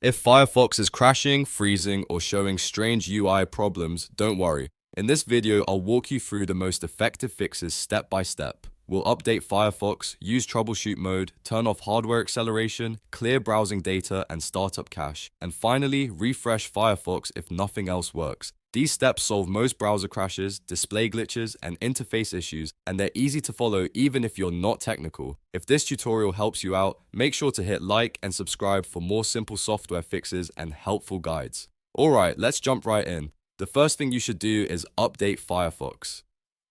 If Firefox is crashing, freezing, or showing strange UI problems, don't worry. In this video, I'll walk you through the most effective fixes step by step. We'll update Firefox, use Troubleshoot Mode, turn off hardware acceleration, clear browsing data, and startup cache. And finally, refresh Firefox if nothing else works. These steps solve most browser crashes, display glitches, and interface issues, and they're easy to follow even if you're not technical. If this tutorial helps you out, make sure to hit like and subscribe for more simple software fixes and helpful guides. Alright, let's jump right in. The first thing you should do is update Firefox.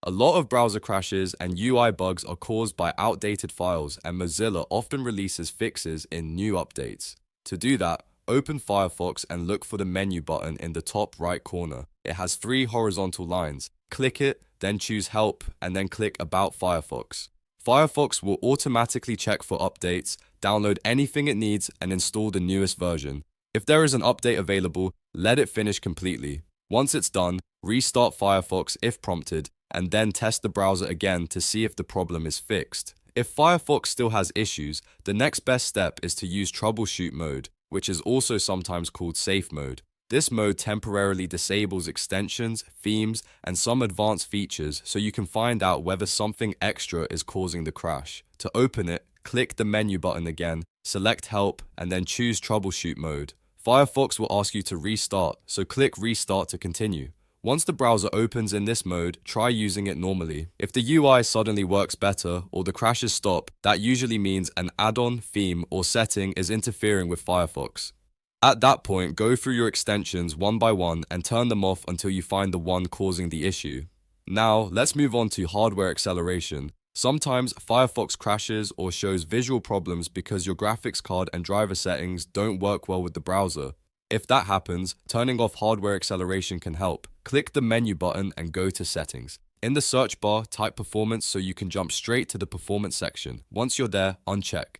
A lot of browser crashes and UI bugs are caused by outdated files, and Mozilla often releases fixes in new updates. To do that, open Firefox and look for the menu button in the top right corner. It has 3 horizontal lines. Click it, then choose Help, and then click About Firefox. Firefox will automatically check for updates, download anything it needs, and install the newest version. If there is an update available, let it finish completely. Once it's done, restart Firefox if prompted, and then test the browser again to see if the problem is fixed. If Firefox still has issues, the next best step is to use Troubleshoot Mode, which is also sometimes called Safe Mode. This mode temporarily disables extensions, themes, and some advanced features so you can find out whether something extra is causing the crash. To open it, click the menu button again, select Help, and then choose Troubleshoot Mode. Firefox will ask you to restart, so click Restart to continue. Once the browser opens in this mode, try using it normally. If the UI suddenly works better or the crashes stop, that usually means an add-on, theme, or setting is interfering with Firefox. At that point, go through your extensions one by one and turn them off until you find the one causing the issue. Now, let's move on to hardware acceleration. Sometimes Firefox crashes or shows visual problems because your graphics card and driver settings don't work well with the browser. If that happens, turning off hardware acceleration can help. Click the menu button and go to Settings. In the search bar, type Performance so you can jump straight to the Performance section. Once you're there, uncheck.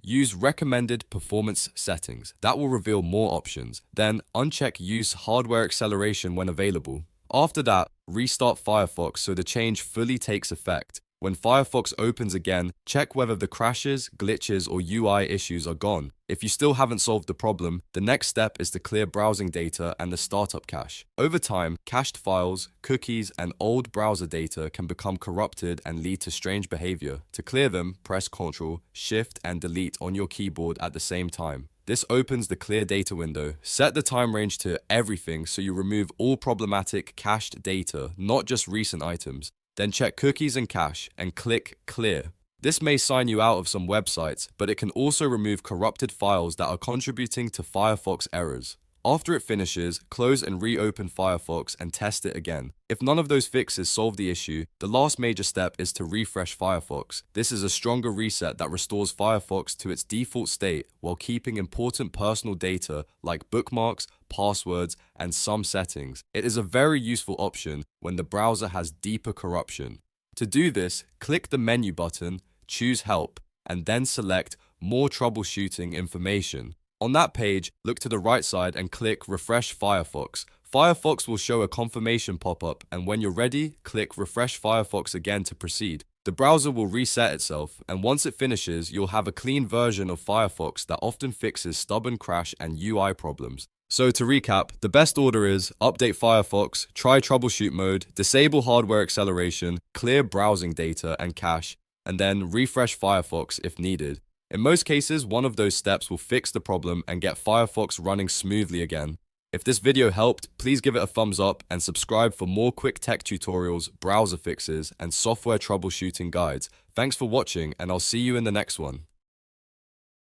Use Recommended Performance Settings. That will reveal more options. Then, uncheck Use Hardware Acceleration when available. After that, restart Firefox so the change fully takes effect. When Firefox opens again, check whether the crashes, glitches, or UI issues are gone. If you still haven't solved the problem, the next step is to clear browsing data and the startup cache. Over time, cached files, cookies, and old browser data can become corrupted and lead to strange behavior. To clear them, press Ctrl, Shift, and Delete on your keyboard at the same time. This opens the Clear Data window. Set the time range to Everything so you remove all problematic cached data, not just recent items. Then check Cookies and Cache and click Clear. This may sign you out of some websites, but it can also remove corrupted files that are contributing to Firefox errors. After it finishes, close and reopen Firefox and test it again. If none of those fixes solve the issue, the last major step is to refresh Firefox. This is a stronger reset that restores Firefox to its default state while keeping important personal data like bookmarks, passwords, and some settings. It is a very useful option when the browser has deeper corruption. To do this, click the menu button, choose Help, and then select More Troubleshooting Information. On that page, look to the right side and click Refresh Firefox. Firefox will show a confirmation pop-up, and when you're ready, click Refresh Firefox again to proceed. The browser will reset itself, and once it finishes, you'll have a clean version of Firefox that often fixes stubborn crash and UI problems. So to recap, the best order is update Firefox, try Troubleshoot Mode, disable hardware acceleration, clear browsing data and cache, and then refresh Firefox if needed. In most cases, one of those steps will fix the problem and get Firefox running smoothly again. If this video helped, please give it a thumbs up and subscribe for more quick tech tutorials, browser fixes, and software troubleshooting guides. Thanks for watching, and I'll see you in the next one.